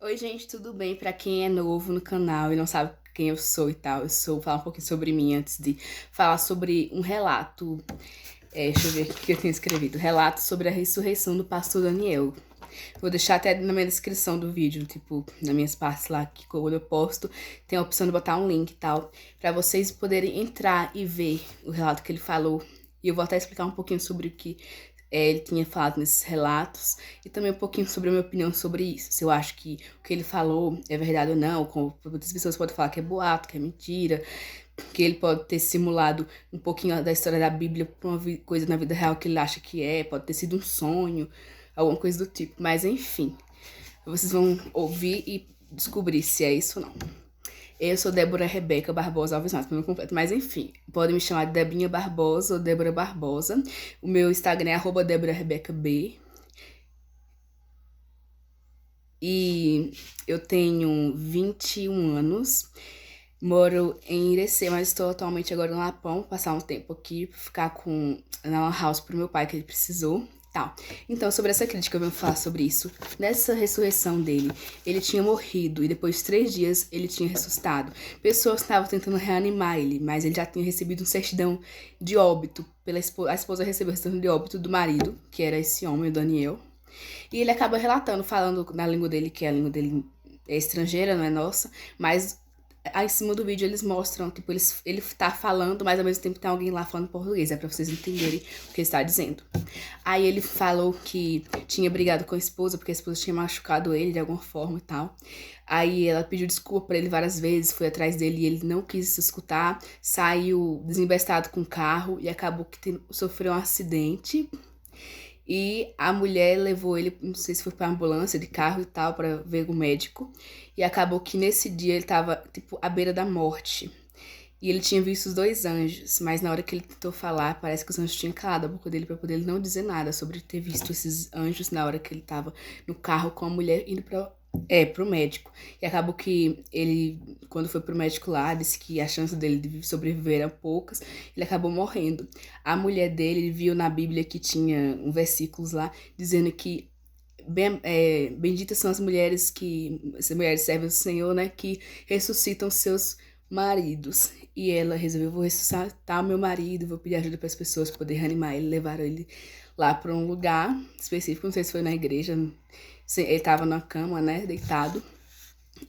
Oi, gente, tudo bem? Pra quem é novo no canal e não sabe quem eu sou e tal, vou falar um pouquinho sobre mim antes de falar sobre um relato. Deixa eu ver aqui o que eu tenho escrevido. Relato sobre a ressurreição do pastor Daniel. Vou deixar até na minha descrição do vídeo, tipo, nas minhas partes lá, que quando eu posto, tem a opção de botar um link e tal, pra vocês poderem entrar e ver o relato que ele falou. E eu vou até explicar um pouquinho sobre o que ele tinha falado nesses relatos e também um pouquinho sobre a minha opinião sobre isso. Se eu acho que o que ele falou é verdade ou não, como muitas pessoas podem falar que é boato, que é mentira, que ele pode ter simulado um pouquinho da história da Bíblia pra uma coisa na vida real que ele acha que é, pode ter sido um sonho, alguma coisa do tipo. Mas enfim, vocês vão ouvir e descobrir se é isso ou não. Eu sou Débora Rebeca Barbosa Alves Matos, meu nome completo. Mas enfim, podem me chamar de Debinha Barbosa ou Débora Barbosa. O meu Instagram é @DéboraRebecaB. E eu tenho 21 anos. Moro em Irecê, mas estou atualmente agora no Lapão, passar um tempo aqui, ficar na Lan House pro meu pai, que ele precisou. Tal. Então, sobre essa crítica, eu venho falar sobre isso. Nessa ressurreição dele, ele tinha morrido e depois de 3 dias ele tinha ressuscitado. Pessoas estavam tentando reanimar ele, mas ele já tinha recebido um certidão de óbito. A esposa recebeu a certidão de óbito do marido, que era esse homem, o Daniel. E ele acaba relatando, falando na língua dele, que a língua dele é estrangeira, não é nossa, mas aí em cima do vídeo eles mostram, tipo, ele tá falando, mas ao mesmo tempo tem alguém lá falando português, é pra vocês entenderem o que ele está dizendo. Aí ele falou que tinha brigado com a esposa, porque a esposa tinha machucado ele de alguma forma e tal. Aí ela pediu desculpa pra ele várias vezes, foi atrás dele e ele não quis escutar, saiu desembestado com o carro e acabou que sofreu um acidente. E a mulher levou ele, não sei se foi pra ambulância, de carro e tal, pra ver o médico. E acabou que nesse dia ele tava, tipo, à beira da morte. E ele tinha visto os 2 anjos, mas na hora que ele tentou falar, parece que os anjos tinham calado a boca dele pra poder ele não dizer nada sobre ter visto esses anjos na hora que ele tava no carro com a mulher indo pro médico. E acabou que ele, quando foi pro médico lá, disse que a chance dele de sobreviver eram poucas, ele acabou morrendo. A mulher dele, ele viu na Bíblia que tinha um versículos lá dizendo que benditas são as mulheres servem do Senhor, né, que ressuscitam seus maridos. E ela resolveu, vou ressuscitar meu marido, vou pedir ajuda para as pessoas poder reanimar ele, levaram ele lá para um lugar específico, não sei se foi na igreja, ele estava na cama, né, deitado.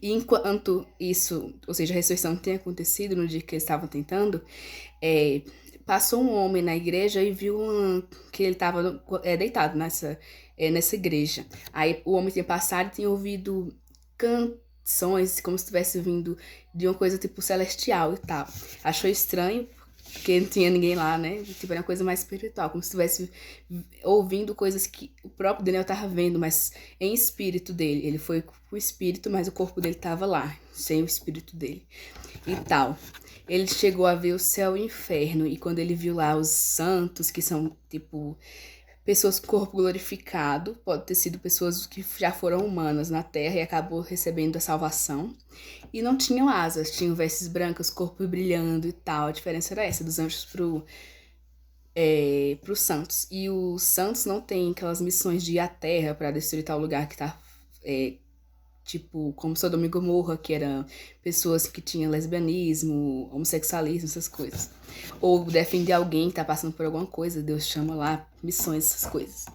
E enquanto isso, ou seja, a ressurreição tinha acontecido no dia que eles estavam tentando, é, passou um homem na igreja e viu que ele estava deitado nessa igreja. Aí o homem tinha passado e tinha ouvido canções como se estivesse vindo de uma coisa tipo celestial e tal. Achou estranho, porque não tinha ninguém lá, né? Tipo, era uma coisa mais espiritual, como se estivesse ouvindo coisas que o próprio Daniel estava vendo, mas em espírito dele. Ele foi com o espírito, mas o corpo dele estava lá, sem o espírito dele e tal. Ele chegou a ver o céu e o inferno, e quando ele viu lá os santos, que são, tipo, pessoas com corpo glorificado, pode ter sido pessoas que já foram humanas na Terra e acabou recebendo a salvação, e não tinham asas, tinham vestes brancas, corpo brilhando e tal. A diferença era essa, dos anjos pros santos. E os santos não têm aquelas missões de ir à Terra para destruir tal lugar que tá tipo, como Sodoma e Gomorra, que eram pessoas que tinham lesbianismo, homossexualismo, essas coisas. Ou defender alguém que tá passando por alguma coisa, Deus chama lá, missões, essas coisas.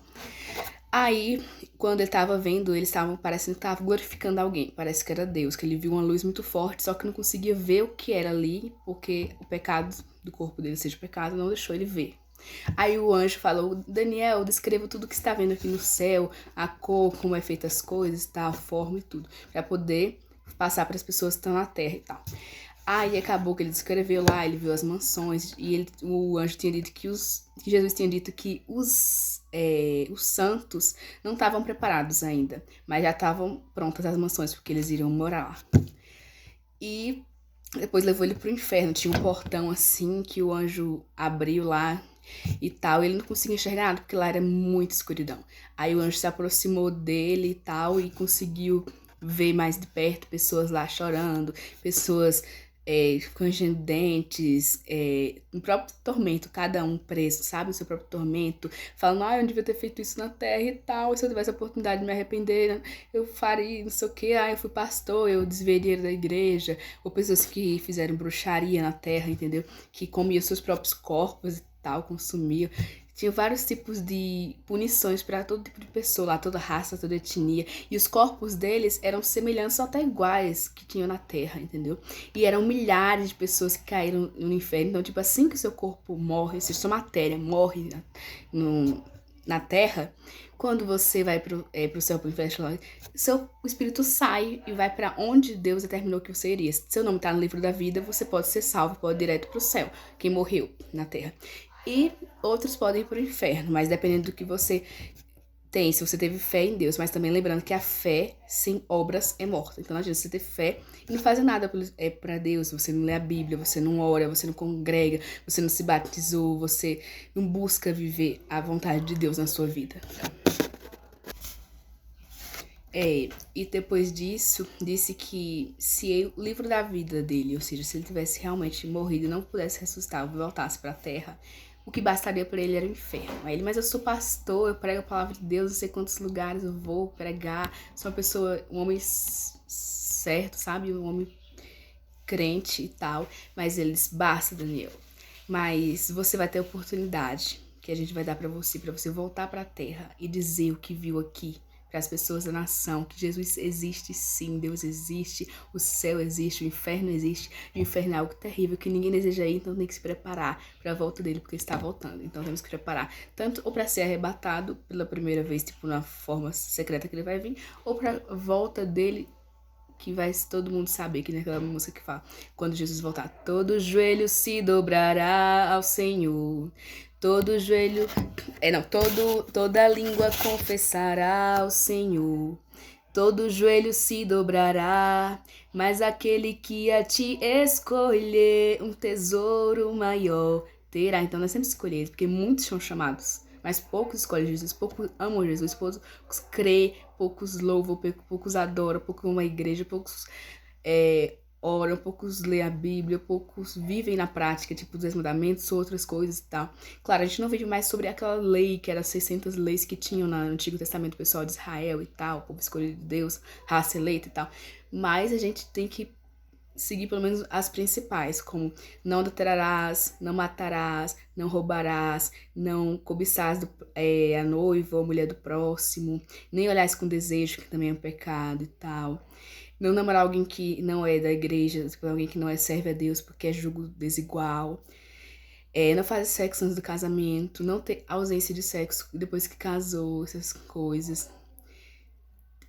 Aí, quando ele tava vendo, eles estavam parecendo que estavam glorificando alguém. Parece que era Deus, que ele viu uma luz muito forte, só que não conseguia ver o que era ali, porque o pecado do corpo dele, seja o pecado, não deixou ele ver. Aí o anjo falou, Daniel, descreva tudo que está vendo aqui no céu, a cor, como é feita as coisas, tá, a forma e tudo, para poder passar para as pessoas que estão na terra e tal. Aí acabou que ele descreveu lá, ele viu as mansões, e o anjo tinha dito que Jesus tinha dito que os santos não estavam preparados ainda, mas já estavam prontas as mansões, porque eles iriam morar lá. E depois levou ele pro inferno, tinha um portão assim que o anjo abriu lá e tal, e ele não conseguia enxergar nada, porque lá era muita escuridão. Aí o anjo se aproximou dele e tal, e conseguiu ver mais de perto pessoas lá chorando, pessoas escovando dentes, no próprio tormento, cada um preso, sabe? O seu próprio tormento, falando, eu não devia ter feito isso na terra e tal, e se eu tivesse a oportunidade de me arrepender, eu faria não sei o que, eu fui pastor, eu desviei dinheiro da igreja, ou pessoas que fizeram bruxaria na terra, entendeu? Que comiam seus próprios corpos e tal, consumiam. Tinha vários tipos de punições para todo tipo de pessoa lá, toda raça, toda etnia. E os corpos deles eram semelhantes ou até iguais que tinham na Terra, entendeu? E eram milhares de pessoas que caíram no inferno. Então, tipo, assim que o seu corpo morre, se sua matéria morre na Terra, quando você vai pro céu, pro inferno, o espírito sai e vai para onde Deus determinou que você iria. Se seu nome tá no livro da vida, você pode ser salvo, pode ir direto pro céu, quem morreu na Terra. E outros podem ir pro inferno, mas dependendo do que você tem, se você teve fé em Deus, mas também lembrando que a fé sem obras é morta. Então não adianta você ter fé e não fazer nada pra Deus, você não lê a Bíblia, você não ora, você não congrega, você não se batizou, você não busca viver a vontade de Deus na sua vida. E depois disso, disse que se o livro da vida dele, ou seja, se ele tivesse realmente morrido e não pudesse ressuscitar ou voltasse para a terra, o que bastaria para ele era o inferno. Aí ele, mas eu sou pastor, eu prego a palavra de Deus, não sei quantos lugares eu vou pregar, sou uma pessoa, um homem certo, sabe? Um homem crente e tal. Mas eles, basta, Daniel. Mas você vai ter a oportunidade que a gente vai dar para você voltar para a terra e dizer o que viu aqui para as pessoas da nação, que Jesus existe sim, Deus existe, o céu existe, o inferno existe, e o inferno é algo terrível que ninguém deseja ir, então tem que se preparar para a volta dele, porque ele está voltando. Então temos que preparar, tanto ou para ser arrebatado pela primeira vez, tipo na forma secreta que ele vai vir, ou para a volta dele, que vai todo mundo saber, que naquela música que fala, quando Jesus voltar, todo joelho se dobrará ao Senhor, todo joelho, toda língua confessará ao Senhor, todo joelho se dobrará, mas aquele que a ti escolher um tesouro maior terá. Então nós temos que escolher, porque muitos são chamados, mas poucos escolhem Jesus, poucos amam Jesus, poucos crê, poucos louvam, poucos adoram, poucos vão à igreja, poucos oram, poucos lêem a Bíblia, poucos vivem na prática, tipo, os 10 mandamentos, outras coisas e tal. Claro, a gente não vive mais sobre aquela lei, que era 600 leis que tinham no Antigo Testamento, pessoal de Israel e tal, povo escolhido de Deus, raça eleita e tal. Mas a gente tem que seguir pelo menos as principais, como não adulterarás, não matarás, não roubarás, não cobiçarás a noiva ou a mulher do próximo, nem olhares com desejo, que também é um pecado e tal. Não namorar alguém que não é da igreja, tipo, alguém que não serve a Deus porque é julgo desigual. Não fazer sexo antes do casamento, não ter ausência de sexo depois que casou, essas coisas.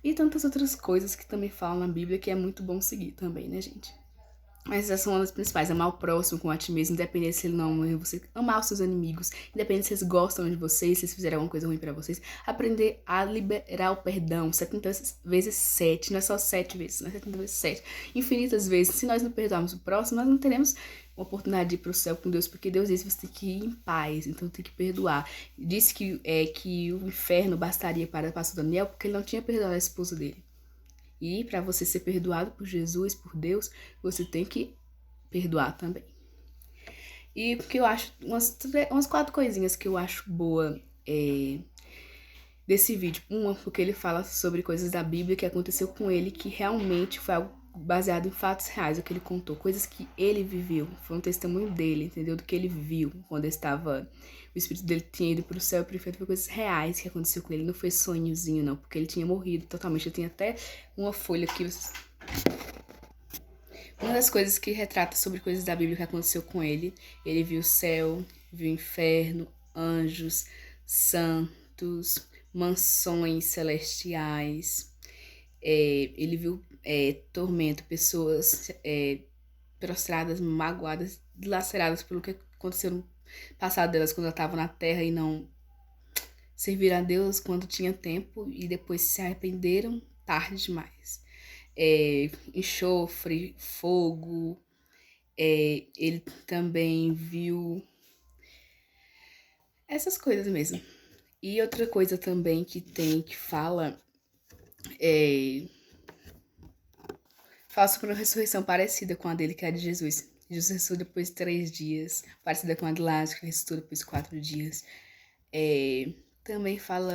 E tantas outras coisas que também falam na Bíblia que é muito bom seguir também, né, gente? Mas essas são uma das principais. Amar o próximo com a ti mesmo, independente se ele não ama você. Amar os seus inimigos, independente se eles gostam de vocês, se eles fizeram alguma coisa ruim pra vocês. Aprender a liberar o perdão. 70 vezes 7. Não é só 7 vezes, não é 70 vezes 7. Infinitas vezes. Se nós não perdoarmos o próximo, nós não teremos uma oportunidade de ir pro céu com Deus, porque Deus disse que você tem que ir em paz, então tem que perdoar. Disse que o inferno bastaria para o pastor Daniel, porque ele não tinha perdoado a esposa dele. E para você ser perdoado por Jesus, por Deus, você tem que perdoar também. E o que eu acho, umas 4 coisinhas que eu acho boa desse vídeo. Uma, porque ele fala sobre coisas da Bíblia que aconteceu com ele, que realmente foi algo baseado em fatos reais, o que ele contou, coisas que ele viveu, foi um testemunho dele, entendeu? Do que ele viu quando estava, o espírito dele tinha ido pro céu, pro inferno, foi coisas reais que aconteceu com ele, não foi sonhozinho não, porque ele tinha morrido totalmente. Eu tenho até uma folha aqui, uma das coisas que retrata sobre coisas da Bíblia que aconteceu com ele. Ele viu o céu, viu o inferno, anjos, santos, mansões celestiais. Ele viu tormento, pessoas prostradas, magoadas, dilaceradas pelo que aconteceu no passado delas, quando elas estavam na terra e não serviram a Deus quando tinha tempo e depois se arrependeram tarde demais. Enxofre, fogo. Ele também viu essas coisas mesmo. E outra coisa também que fala Fala sobre uma ressurreição parecida com a dele, que é a de Jesus. Jesus ressuscitou depois de 3 dias, parecida com a de Lázaro, que ressuscitou depois de 4 dias. Também fala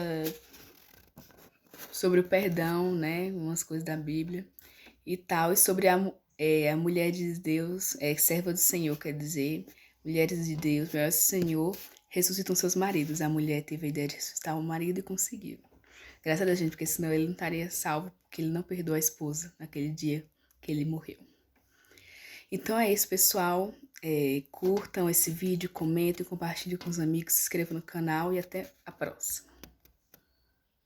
sobre o perdão, né? Umas coisas da Bíblia e tal. E sobre a mulher de Deus, serva do Senhor, quer dizer, mulheres de Deus, mulheres do Senhor, ressuscitam seus maridos. A mulher teve a ideia de ressuscitar o marido e conseguiu. Graças a Deus, gente, porque senão ele não estaria salvo, porque ele não perdoou a esposa naquele dia que ele morreu. Então é isso, pessoal. Curtam esse vídeo, comentem, compartilhem com os amigos, se inscrevam no canal e até a próxima.